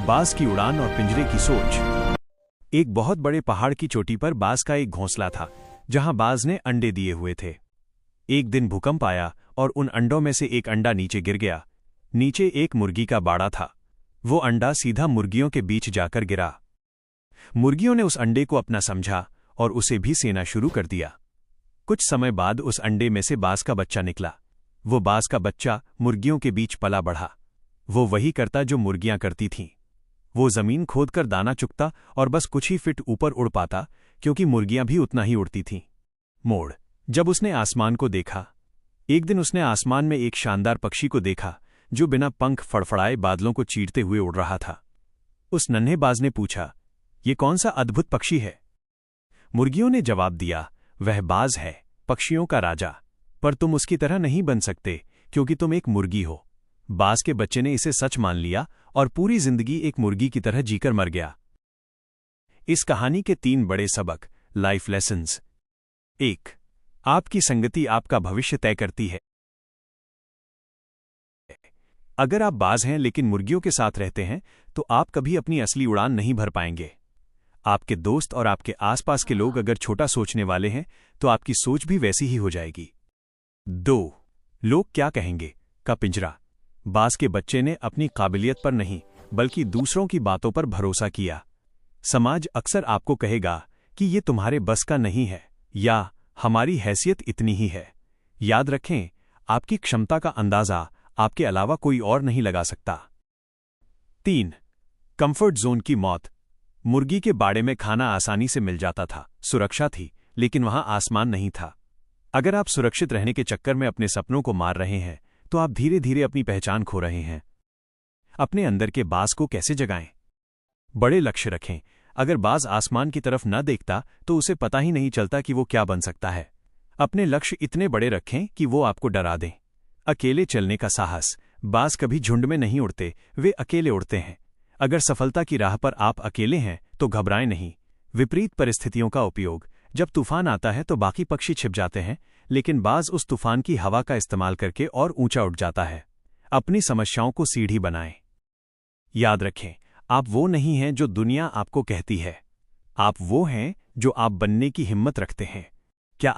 बाज की उड़ान और पिंजरे की सोच। एक बहुत बड़े पहाड़ की चोटी पर बाज का एक घोंसला था, जहां बाज ने अंडे दिए हुए थे। एक दिन भूकंप आया और उन अंडों में से एक अंडा नीचे गिर गया। नीचे एक मुर्गी का बाड़ा था। वो अंडा सीधा मुर्गियों के बीच जाकर गिरा। मुर्गियों ने उस अंडे को अपना समझा और उसे भी सेना शुरू कर दिया। कुछ समय बाद उस अंडे में से बाज का बच्चा निकला। वो बाज का बच्चा मुर्गियों के बीच पला बढ़ा। वो वही करता जो मुर्गियां करती थीं। वो जमीन खोदकर दाना चुगता और बस कुछ ही फीट ऊपर उड़ पाता, क्योंकि मुर्गियां भी उतना ही उड़ती थीं। मोड़। जब उसने आसमान को देखा। एक दिन उसने आसमान में एक शानदार पक्षी को देखा जो बिना पंख फड़फड़ाए बादलों को चीरते हुए उड़ रहा था। उस नन्हे बाज ने पूछा, ये कौन सा अद्भुत पक्षी है? मुर्गियों ने जवाब दिया, वह बाज है, पक्षियों का राजा। पर तुम उसकी तरह नहीं बन सकते, क्योंकि तुम एक मुर्गी हो। बाज के बच्चे ने इसे सच मान लिया और पूरी जिंदगी एक मुर्गी की तरह जीकर मर गया। इस कहानी के 3 बड़े सबक, लाइफ लेसन्स। 1. आपकी संगति आपका भविष्य तय करती है। अगर आप बाज हैं लेकिन मुर्गियों के साथ रहते हैं, तो आप कभी अपनी असली उड़ान नहीं भर पाएंगे। आपके दोस्त और आपके आसपास के लोग अगर छोटा सोचने वाले हैं, तो आपकी सोच भी वैसी ही हो जाएगी। 2. लोग क्या कहेंगे का पिंजरा। बाज के बच्चे ने अपनी काबिलियत पर नहीं, बल्कि दूसरों की बातों पर भरोसा किया। समाज अक्सर आपको कहेगा कि ये तुम्हारे बस का नहीं है, या हमारी हैसियत इतनी ही है। याद रखें, आपकी क्षमता का अंदाजा आपके अलावा कोई और नहीं लगा सकता। 3. कंफर्ट जोन की मौत। मुर्गी के बाड़े में खाना आसानी से मिल जाता था, सुरक्षा थी, लेकिन वहां आसमान नहीं था। अगर आप सुरक्षित रहने के चक्कर में अपने सपनों को मार रहे हैं, तो आप धीरे धीरे अपनी पहचान खो रहे हैं। अपने अंदर के बाज को कैसे जगाएं? बड़े लक्ष्य रखें। अगर बाज आसमान की तरफ न देखता, तो उसे पता ही नहीं चलता कि वो क्या बन सकता है। अपने लक्ष्य इतने बड़े रखें कि वो आपको डरा दें। अकेले चलने का साहस। बाज कभी झुंड में नहीं उड़ते, वे अकेले उड़ते हैं। अगर सफलता की राह पर आप अकेले हैं, तो घबराएं नहीं। विपरीत परिस्थितियों का उपयोग। जब तूफान आता है तो बाकी पक्षी छिप जाते हैं, लेकिन बाज उस तूफान की हवा का इस्तेमाल करके और ऊंचा उठ जाता है। अपनी समस्याओं को सीढ़ी बनाएं। याद रखें, आप वो नहीं हैं जो दुनिया आपको कहती है। आप वो हैं जो आप बनने की हिम्मत रखते हैं। क्या